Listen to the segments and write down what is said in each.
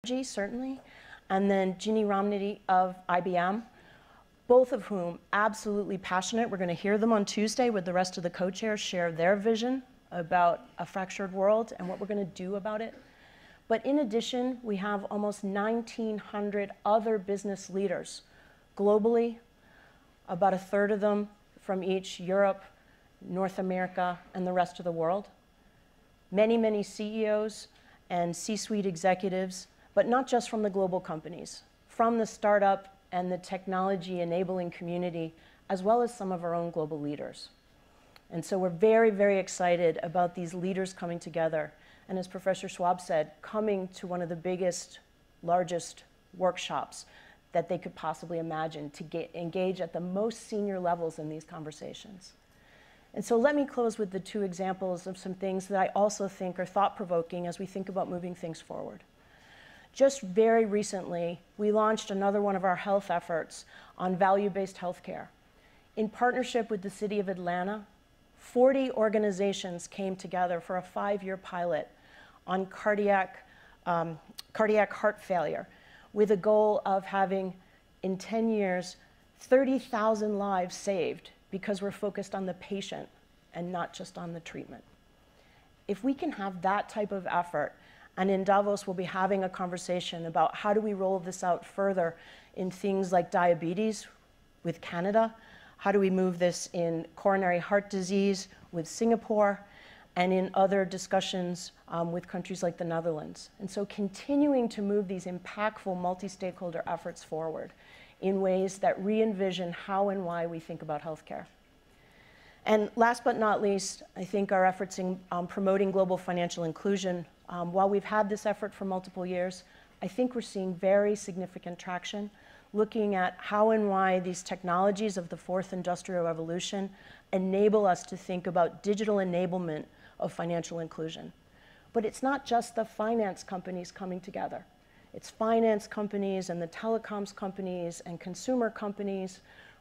certainly, and then Ginni Rometty of IBM, both of whom absolutely passionate. We're going to hear them on Tuesday with the rest of the co-chairs share their vision about a fractured world and what we're going to do about it. But in addition, we have almost 1,900 other business leaders globally, about a third of them from each Europe, North America, and the rest of the world. Many, many CEOs and C-suite executives, but not just from the global companies, from the startup and the technology enabling community, as well as some of our own global leaders. And so we're very, very excited about these leaders coming together. And as Professor Schwab said, coming to one of the biggest, largest workshops that they could possibly imagine to engage at the most senior levels in these conversations. And so let me close with the two examples of some things that I also think are thought-provoking as we think about moving things forward. Just very recently, we launched another one of our health efforts on value-based healthcare. In partnership with the City of Atlanta, 40 organizations came together for a 5-year pilot on cardiac heart failure, with a goal of having, in 10 years, 30,000 lives saved because we're focused on the patient and not just on the treatment. If we can have that type of effort, and in Davos we'll be having a conversation about how do we roll this out further in things like diabetes with Canada, how do we move this in coronary heart disease with Singapore, and in other discussions with countries like the Netherlands. And so continuing to move these impactful multi-stakeholder efforts forward in ways that re-envision how and why we think about healthcare. And last but not least, I think our efforts in promoting global financial inclusion, while we've had this effort for multiple years, I think we're seeing very significant traction, looking at how and why these technologies of the fourth industrial revolution enable us to think about digital enablement of financial inclusion. But it's not just the finance companies coming together. It's finance companies and the telecoms companies and consumer companies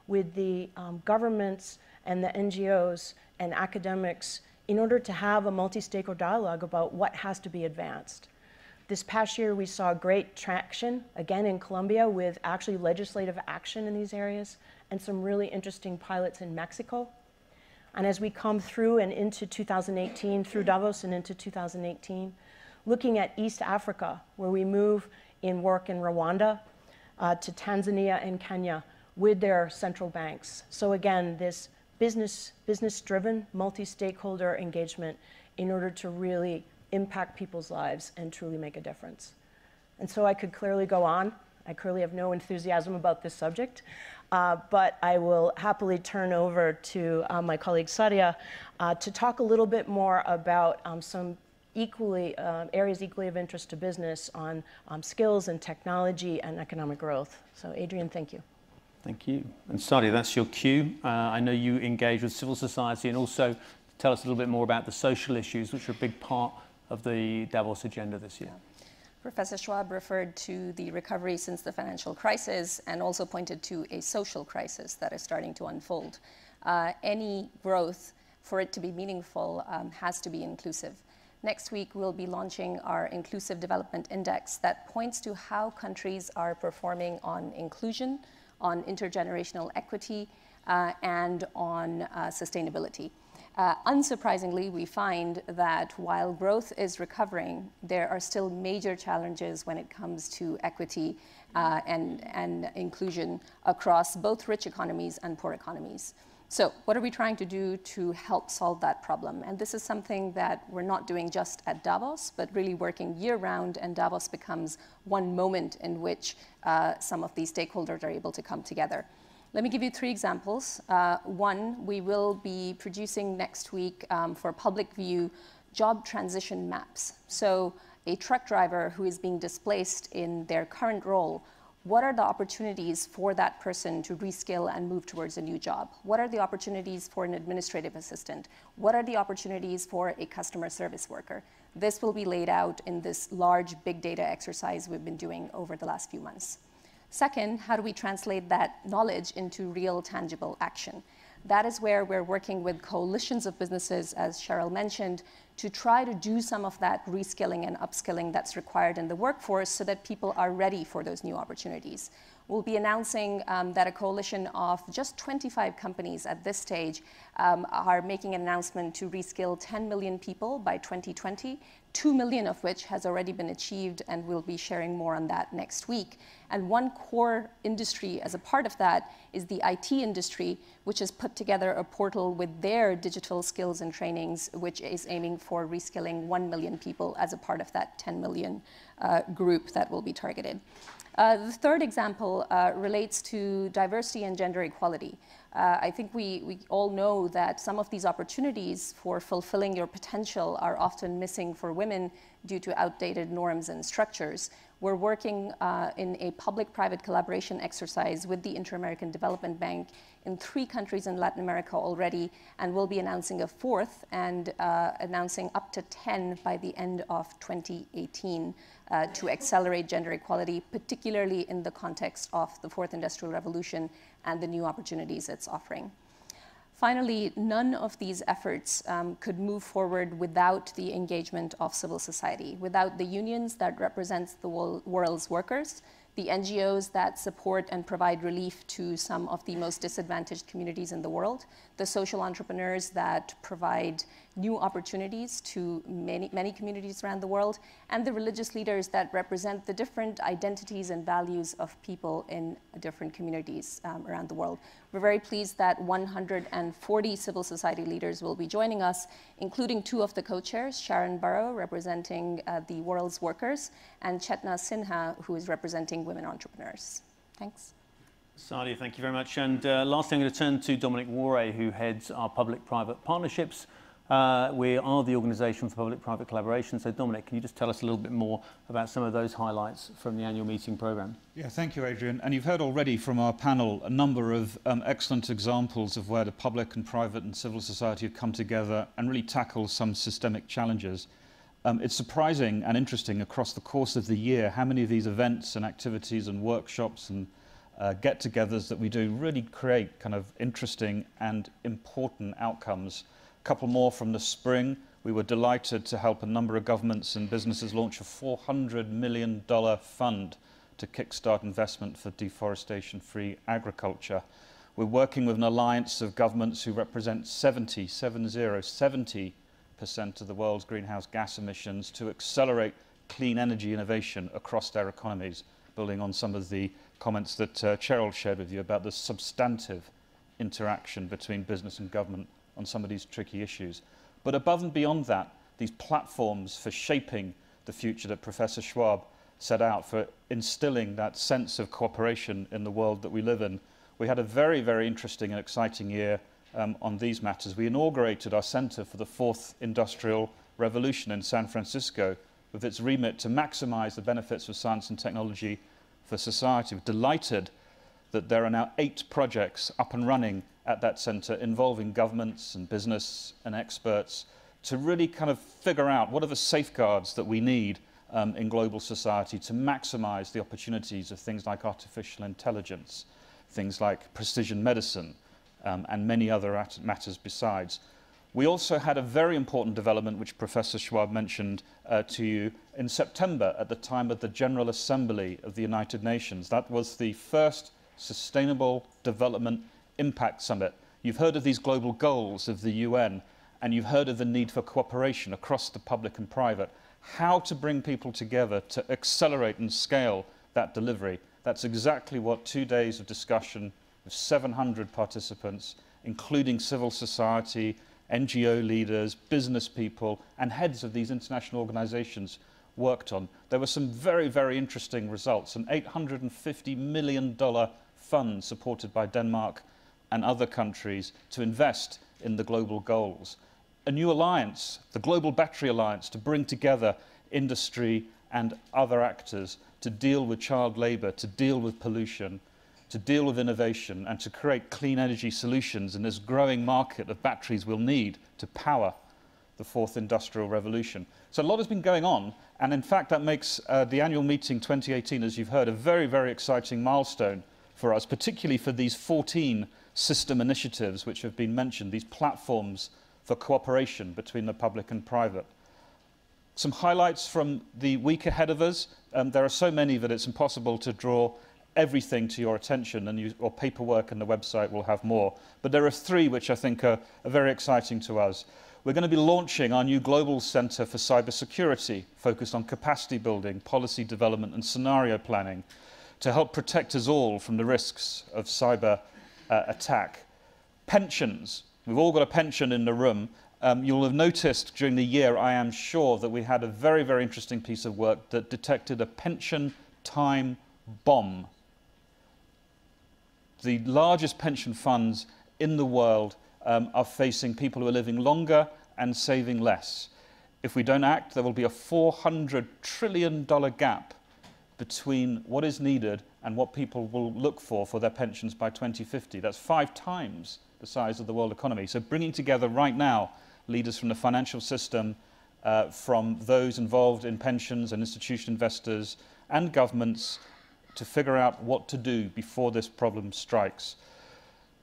with the governments and the NGOs and academics in order to have a multi-stakeholder dialogue about what has to be advanced. This past year, we saw great traction, again in Colombia, with actually legislative action in these areas and some really interesting pilots in Mexico. And as we come through and into 2018, through Davos and into 2018, looking at East Africa, where we move in work in Rwanda to Tanzania and Kenya with their central banks. So again, this business-driven, multi-stakeholder engagement in order to really impact people's lives and truly make a difference. And so I could clearly go on. I clearly have no enthusiasm about this subject, but I will happily turn over to my colleague Sadia to talk a little bit more about some areas equally of interest to business on skills and technology and economic growth. So Adrian, thank you. Thank you. And Sadia, that's your cue. I know you engage with civil society and also tell us a little bit more about the social issues, which are a big part of the Davos agenda this year. Professor Schwab referred to the recovery since the financial crisis and also pointed to a social crisis that is starting to unfold. Any growth, for it to be meaningful, has to be inclusive. Next week, we'll be launching our Inclusive Development Index that points to how countries are performing on inclusion, on intergenerational equity, and on sustainability. Unsurprisingly, we find that while growth is recovering, there are still major challenges when it comes to equity and inclusion across both rich economies and poor economies. So what are we trying to do to help solve that problem? And this is something that we're not doing just at Davos, but really working year-round, and Davos becomes one moment in which some of these stakeholders are able to come together. Let me give you 3 examples. One, we will be producing next week for public view job transition maps. So a truck driver who is being displaced in their current role, what are the opportunities for that person to reskill and move towards a new job? What are the opportunities for an administrative assistant? What are the opportunities for a customer service worker? This will be laid out in this large big data exercise we've been doing over the last few months. Second, how do we translate that knowledge into real, tangible action? That is where we're working with coalitions of businesses, as Cheryl mentioned, to try to do some of that reskilling and upskilling that's required in the workforce so that people are ready for those new opportunities. We'll be announcing that a coalition of just 25 companies at this stage are making an announcement to reskill 10 million people by 2020, 2 million of which has already been achieved, and we'll be sharing more on that next week. And one core industry as a part of that is the IT industry, which has put together a portal with their digital skills and trainings, which is aiming for reskilling 1 million people as a part of that 10 million group that will be targeted. The third example relates to diversity and gender equality. I think we all know that some of these opportunities for fulfilling your potential are often missing for women due to outdated norms and structures. We're working in a public-private collaboration exercise with the Inter-American Development Bank in 3 countries in Latin America already, and we'll be announcing a 4th and announcing up to 10 by the end of 2018 to accelerate gender equality, particularly in the context of the 4th Industrial Revolution and the new opportunities it's offering. Finally, none of these efforts could move forward without the engagement of civil society, without the unions that represent the world's workers, the NGOs that support and provide relief to some of the most disadvantaged communities in the world, the social entrepreneurs that provide new opportunities to many communities around the world, and the religious leaders that represent the different identities and values of people in different communities around the world. We're very pleased that 140 civil society leaders will be joining us, including 2 of the co-chairs, Sharon Burrow, representing the world's workers, and Chetna Sinha, who is representing women entrepreneurs. Thanks. Sadia, thank you very much. And lastly, I'm going to turn to Dominic Warre, who heads our public-private partnerships. We are the Organisation for Public-Private Collaboration. So Dominic, can you just tell us a little bit more about some of those highlights from the annual meeting programme? Yeah, thank you, Adrian. And you've heard already from our panel a number of excellent examples of where the public and private and civil society have come together and really tackled some systemic challenges. It's surprising and interesting across the course of the year how many of these events and activities and workshops and get-togethers that we do really create kind of interesting and important outcomes. A couple more from the spring. We were delighted to help a number of governments and businesses launch a $400 million fund to kickstart investment for deforestation-free agriculture. We're working with an alliance of governments who represent 70% of the world's greenhouse gas emissions to accelerate clean energy innovation across their economies, building on some of the comments that Cheryl shared with you about the substantive interaction between business and government on some of these tricky issues. But above and beyond that, these platforms for shaping the future that Professor Schwab set out, for instilling that sense of cooperation in the world that we live in. We had a very, very interesting and exciting year on these matters. We inaugurated our Center for the 4th Industrial Revolution in San Francisco with its remit to maximize the benefits of science and technology for society. We're delighted that there are now 8 projects up and running at that center involving governments and business and experts to really kind of figure out what are the safeguards that we need in global society to maximize the opportunities of things like artificial intelligence, things like precision medicine, and many other matters besides. We also had a very important development which Professor Schwab mentioned to you in September at the time of the General Assembly of the United Nations. That was the first Sustainable Development Impact Summit. You've heard of these global goals of the UN, and you've heard of the need for cooperation across the public and private. How to bring people together to accelerate and scale that delivery. That's exactly what 2 days of discussion with 700 participants, including civil society, NGO leaders, business people, and heads of these international organizations worked on. There were some very, very interesting results. An $850 million fund supported by Denmark and other countries to invest in the global goals. A new alliance, the Global Battery Alliance, to bring together industry and other actors to deal with child labor, to deal with pollution, to deal with innovation, and to create clean energy solutions in this growing market of batteries we'll need to power the 4th Industrial Revolution. So a lot has been going on, and in fact that makes the annual meeting 2018, as you've heard, a very, very exciting milestone for us, particularly for these 14 system initiatives which have been mentioned, these platforms for cooperation between the public and private. Some highlights from the week ahead of us. There are so many that it's impossible to draw everything to your attention, and your paperwork and the website will have more. But there are three which I think are very exciting to us. We're going to be launching our new Global Centre for Cybersecurity, focused on capacity building, policy development and scenario planning to help protect us all from the risks of cyber attack. Pensions. We've all got a pension in the room. You'll have noticed during the year, I am sure, that we had a very, very interesting piece of work that detected a pension time bomb. The largest pension funds in the world are facing people who are living longer and saving less. If we don't act, there will be a $400 trillion gap between what is needed and what people will look for their pensions by 2050. That's 5 times the size of the world economy. So bringing together right now leaders from the financial system, from those involved in pensions and institutional investors and governments to figure out what to do before this problem strikes.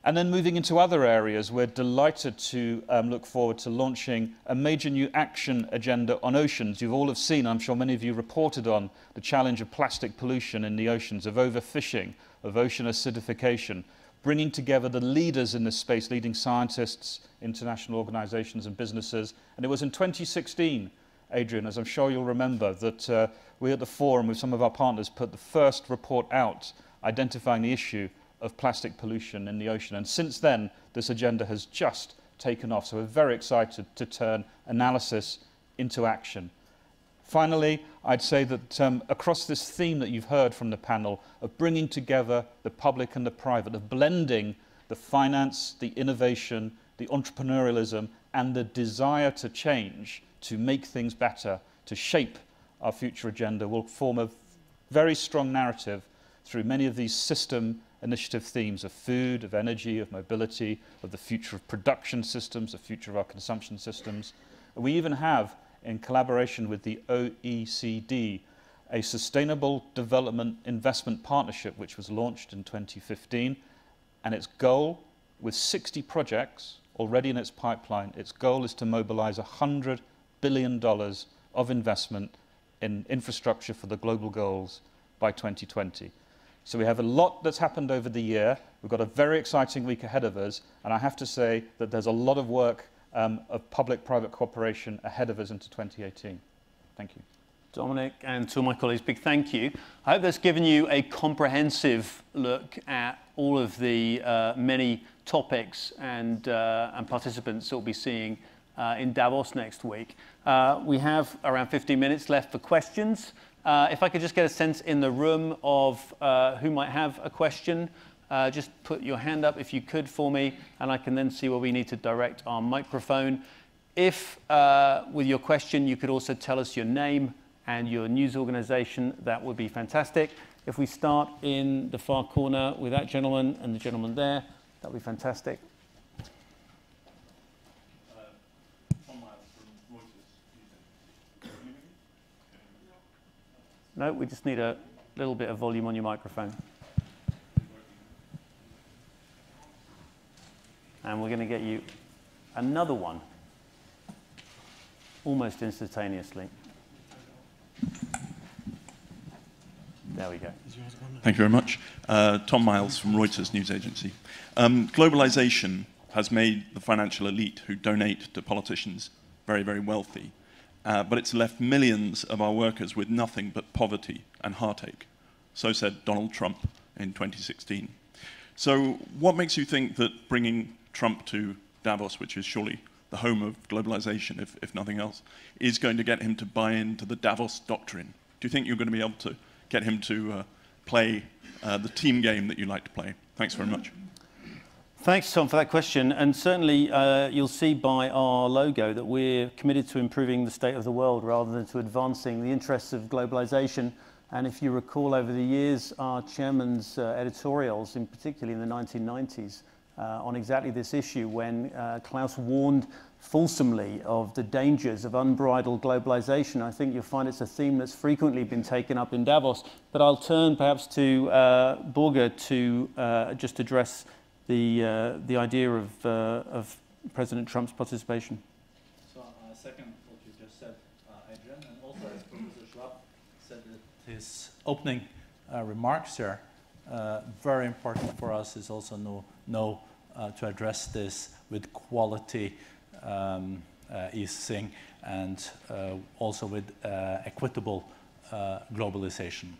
And then moving into other areas, we're delighted to look forward to launching a major new action agenda on oceans. You've all have seen, I'm sure many of you reported on, the challenge of plastic pollution in the oceans, of overfishing, of ocean acidification, bringing together the leaders in this space, leading scientists, international organizations and businesses. And it was in 2016, Adrian, as I'm sure you'll remember, that we at the Forum with some of our partners put the first report out identifying the issue of plastic pollution in the ocean. And since then, this agenda has just taken off. So we're very excited to turn analysis into action. Finally, I'd say that across this theme that you've heard from the panel of bringing together the public and the private, of blending the finance, the innovation, the entrepreneurialism, and the desire to change, to make things better, to shape our future agenda, will form a very strong narrative through many of these system initiative themes of food, of energy, of mobility, of the future of production systems, the future of our consumption systems. And we even have, in collaboration with the OECD, a Sustainable Development Investment Partnership, which was launched in 2015. And its goal, with 60 projects already in its pipeline, its goal is to mobilize $100 billion of investment in infrastructure for the global goals by 2020. So we have a lot that's happened over the year. We've got a very exciting week ahead of us. And I have to say that there's a lot of work of public-private cooperation ahead of us into 2018. Thank you. Dominic, and to all my colleagues, big thank you. I hope that's given you a comprehensive look at all of the many topics and participants that we'll be seeing in Davos next week. We have around 15 minutes left for questions. If I could just get a sense in the room of who might have a question, just put your hand up if you could for me, and I can then see where we need to direct our microphone. If with your question you could also tell us your name and your news organization, that would be fantastic. If we start in the far corner with that gentleman and the gentleman there, that would be fantastic. No, we just need a little bit of volume on your microphone. And we're going to get you another one almost instantaneously. There we go. Thank you very much. Tom Miles from Reuters News Agency. Globalization has made the financial elite who donate to politicians very, very wealthy. But it's left millions of our workers with nothing but poverty and heartache. So said Donald Trump in 2016. So what makes you think that bringing Trump to Davos, which is surely the home of globalization, if nothing else, is going to get him to buy into the Davos doctrine? Do you think you're going to be able to get him to play the team game that you like to play? Thanks very much. Thanks, Tom, for that question. And certainly you'll see by our logo that we're committed to improving the state of the world rather than to advancing the interests of globalization. And if you recall over the years, our chairman's editorials, in particularly in the 1990s, on exactly this issue, when Klaus warned fulsomely of the dangers of unbridled globalization. I think you'll find it's a theme that's frequently been taken up in Davos. But I'll turn perhaps to Børge to just address the idea of President Trump's participation. So second what you just said, Adrian. Jen, and also as Professor Schwab said in his opening remarks here, very important for us is also to address this with quality easing and also with equitable globalization.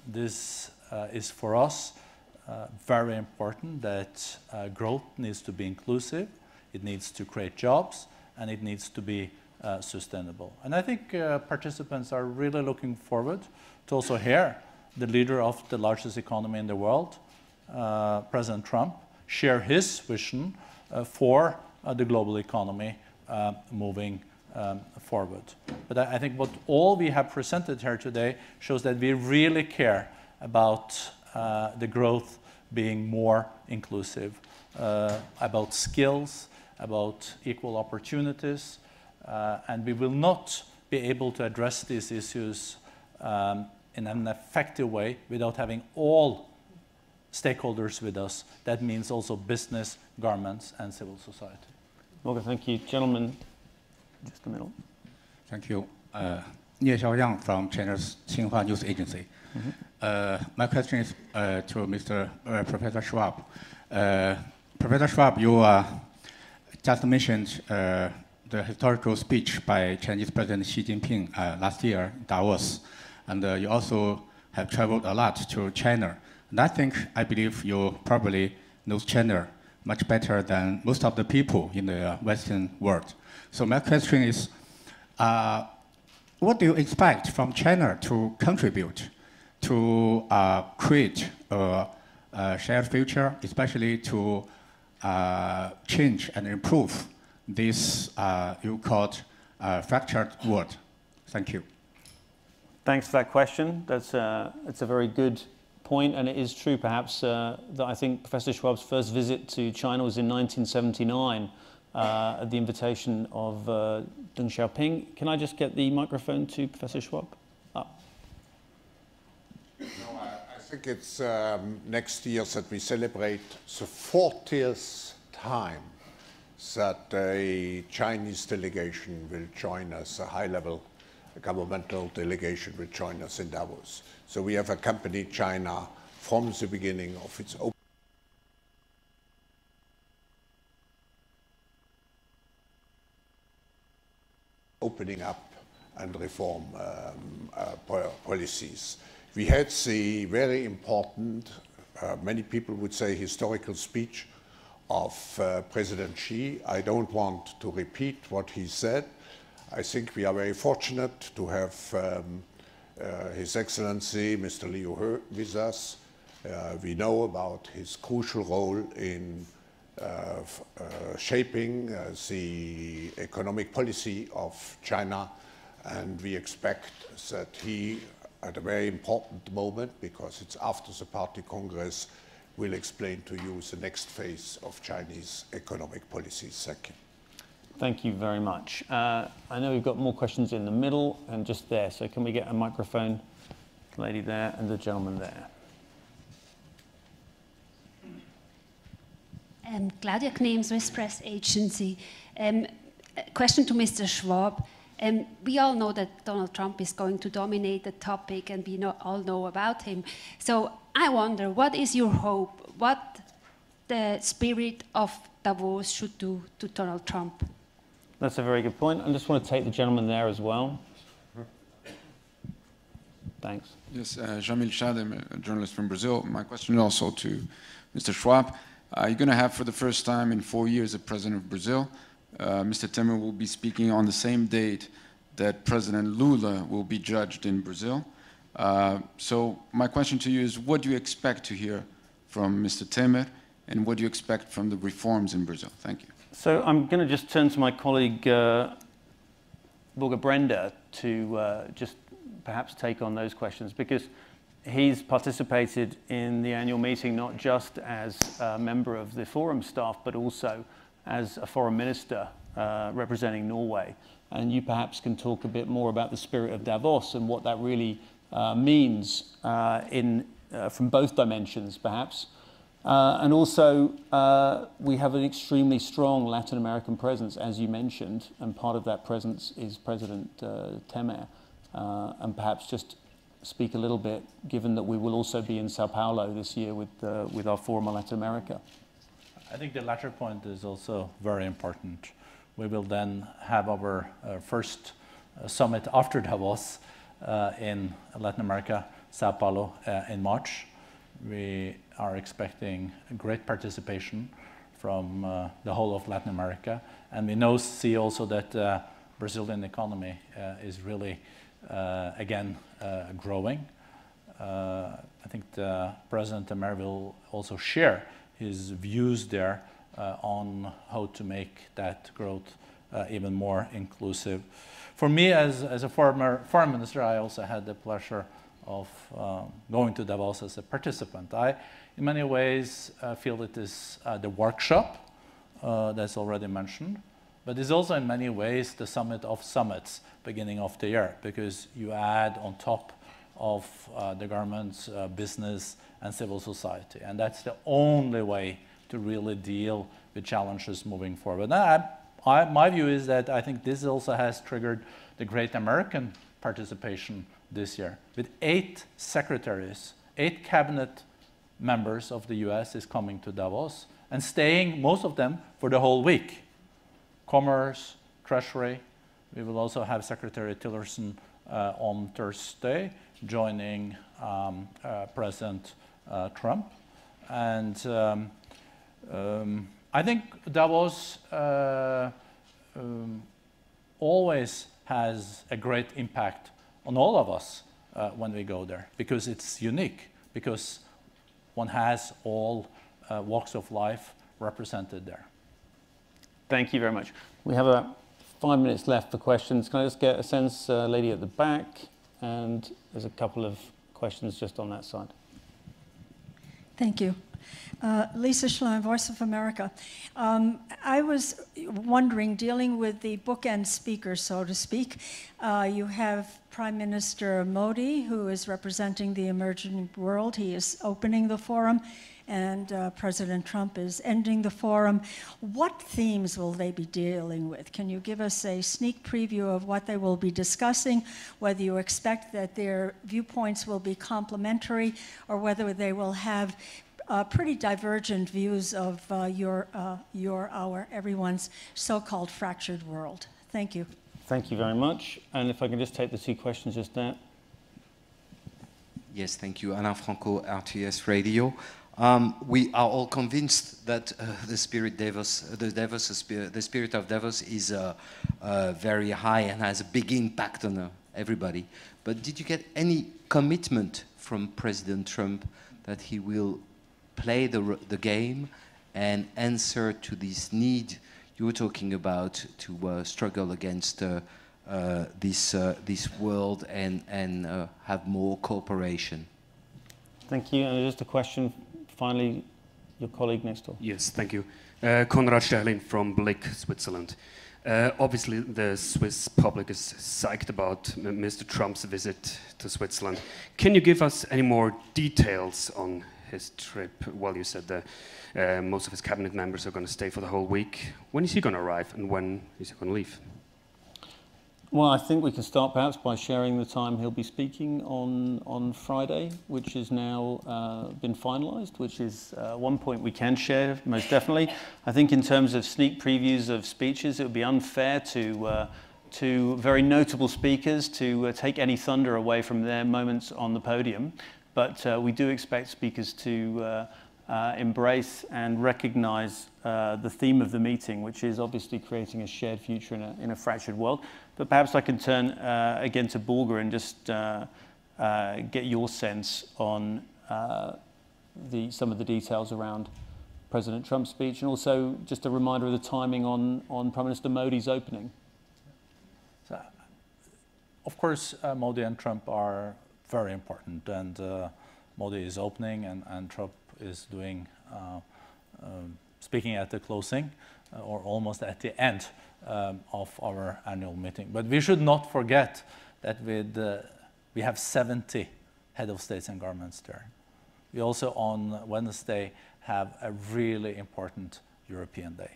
This is for us very important that growth needs to be inclusive, it needs to create jobs, and it needs to be sustainable. And I think participants are really looking forward to also hear the leader of the largest economy in the world, President Trump, share his vision for the global economy moving forward. But I think what all we have presented here today shows that we really care about the growth being more inclusive, about skills, about equal opportunities, and we will not be able to address these issues in an effective way without having all stakeholders with us. That means also business, governments, and civil society. Okay, thank you. Gentlemen, just the middle. Thank you. Nie Xiaoyang from China's Xinhua News Agency. My question is to Mr. Professor Schwab. Professor Schwab, you just mentioned the historical speech by Chinese President Xi Jinping last year in Davos, and you also have traveled a lot to China. And I believe you probably know China much better than most of the people in the Western world. So my question is, what do you expect from China to contribute to create a shared future, especially to change and improve this you called fractured world? Thank you. Thanks for that question. That's it's a very good point, and it is true perhaps that I think Professor Schwab's first visit to China was in 1979 at the invitation of Deng Xiaoping. Can I just get the microphone to Professor Schwab? No, I think it's next year that we celebrate the 40th time that a Chinese delegation will join us, a high-level governmental delegation will join us in Davos. So we have accompanied China from the beginning of its opening up and reform policies. We had the very important, many people would say historical speech of President Xi. I don't want to repeat what he said. I think we are very fortunate to have His Excellency Mr. Liu He with us. We know about his crucial role in shaping the economic policy of China, and we expect that he, at a very important moment, because it's after the Party Congress, will explain to you the next phase of Chinese economic policies. Thank you. Thank you very much. I know we've got more questions in the middle and just there, so can we get a microphone, lady there and the gentleman there? Claudia Knehm, Swiss Press Agency. Question to Mr. Schwab. We all know that Donald Trump is going to dominate the topic, and we all know about him. So I wonder, what is your hope? What the spirit of Davos should do to Donald Trump? That's a very good point. I just want to take the gentleman there as well. Thanks. Yes, Jamil Chad, I'm a journalist from Brazil. My question also to Mr. Schwab. You're going to have, for the first time in 4 years, a president of Brazil. Mr. Temer will be speaking on the same date that President Lula will be judged in Brazil. So my question to you is, what do you expect to hear from Mr. Temer, and what do you expect from the reforms in Brazil? Thank you. So I'm going to just turn to my colleague, Borge Brenda, to just perhaps take on those questions, because he's participated in the annual meeting not just as a member of the Forum staff, but also as a foreign minister representing Norway. And you perhaps can talk a bit more about the spirit of Davos and what that really means from both dimensions, perhaps. And also, we have an extremely strong Latin American presence, as you mentioned, and part of that presence is President Temer. And perhaps just speak a little bit, given that we will also be in Sao Paulo this year with our Forum on Latin America. I think the latter point is also very important. We will then have our first summit after Davos in Latin America, Sao Paulo, in March. We are expecting great participation from the whole of Latin America. And we see also that the Brazilian economy is really, again, growing. I think President Temer will also share his views there on how to make that growth even more inclusive. For me, as a former foreign minister, I also had the pleasure of going to Davos as a participant. I, in many ways, feel it is the workshop that's already mentioned, but it's also in many ways the summit of summits beginning of the year, because you add on top of the government's business and civil society. And that's the only way to really deal with challenges moving forward. My view is that I think this also has triggered the great American participation this year, with 8 secretaries, 8 cabinet members of the US is coming to Davos and staying, most of them, for the whole week. Commerce, Treasury. We will also have Secretary Tillerson on Thursday, joining President Trump. And I think Davos always has a great impact on all of us when we go there, because it's unique, because one has all walks of life represented there. Thank you very much. We have 5 minutes left for questions. Can I just get a sense, lady at the back? And there's a couple of questions just on that side. Thank you. Lisa Schlein, Voice of America. I was wondering, dealing with the bookend speakers, so to speak, you have Prime Minister Modi, who is representing the emerging world. He is opening the forum, and President Trump is ending the forum. What themes will they be dealing with? Can you give us a sneak preview of what they will be discussing, whether you expect that their viewpoints will be complementary, or whether they will have pretty divergent views of everyone's so-called fractured world? Thank you. Thank you very much. And if I can just take the 2 questions just now. Yes, thank you. Alain Franco, RTS Radio. We are all convinced that the spirit of Davos is very high and has a big impact on everybody. But did you get any commitment from President Trump that he will play the game and answer to this need you were talking about to struggle against this world and have more cooperation? Thank you. And just a question, finally, your colleague next door. Yes, thank you. Konrad Sterling from Blick, Switzerland. Obviously, the Swiss public is psyched about Mr. Trump's visit to Switzerland. Can you give us any more details on his trip? Well, you said that most of his cabinet members are going to stay for the whole week. When is he going to arrive, and when is he going to leave? Well, I think we can start perhaps by sharing the time he'll be speaking on Friday, which is now been finalised, which is one point we can share, most definitely. I think in terms of sneak previews of speeches, it would be unfair to very notable speakers to take any thunder away from their moments on the podium. But we do expect speakers to embrace and recognise the theme of the meeting, which is obviously creating a shared future in a fractured world. But perhaps I can turn again to Børge and just get your sense on some of the details around President Trump's speech, and also just a reminder of the timing on Prime Minister Modi's opening. So, of course, Modi and Trump are very important, and Modi is opening, and Trump is doing speaking at the closing or almost at the end of our annual meeting. But we should not forget that we have 70 head of states and governments there. we also on Wednesday have a really important European day.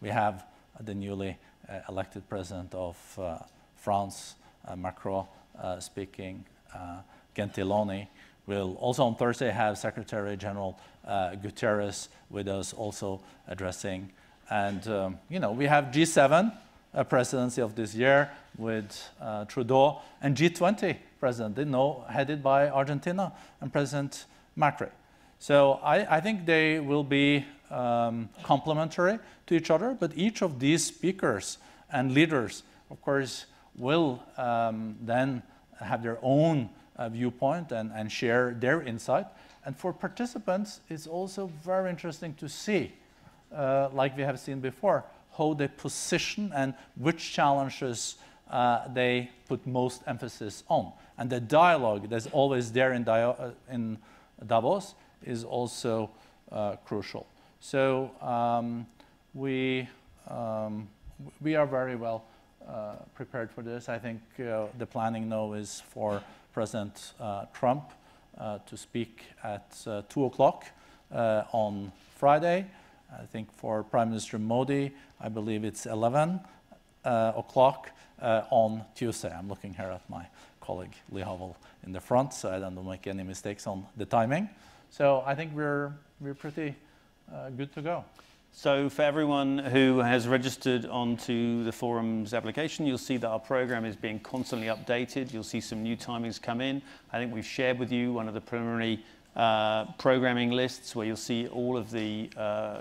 We have the newly elected president of France, Macron, speaking. Gentiloni will also on Thursday have Secretary General Guterres with us also addressing. And you know, we have G7 presidency of this year with Trudeau, and G20 president, headed by Argentina and President Macri. So I think they will be complementary to each other, but each of these speakers and leaders, of course, will then have their own viewpoint and share their insight. And for participants, it's also very interesting to see, like we have seen before, how they position and which challenges they put most emphasis on. And the dialogue that's always there in Davos is also crucial. So we are very well prepared for this. I think the planning now is for President Trump to speak at 2 o'clock on Friday. I think for Prime Minister Modi, I believe it's 11 o'clock on Tuesday. I'm looking here at my colleague Lee Howell in the front, so I don't make any mistakes on the timing. So I think we're pretty good to go. So for everyone who has registered onto the forum's application, you'll see that our program is being constantly updated. You'll see some new timings come in. I think we've shared with you one of the preliminary programming lists where you'll see all of the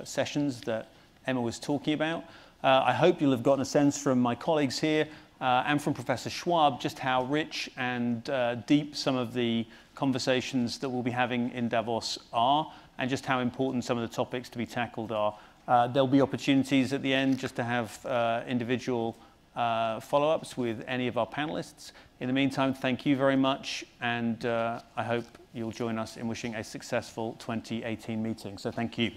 sessions that Emma was talking about. I hope you'll have gotten a sense from my colleagues here and from Professor Schwab just how rich and deep some of the conversations that we'll be having in Davos are, and just how important some of the topics to be tackled are. There'll be opportunities at the end just to have individual follow-ups with any of our panelists. In the meantime, thank you very much, and I hope you'll join us in wishing a successful 2018 meeting. So thank you.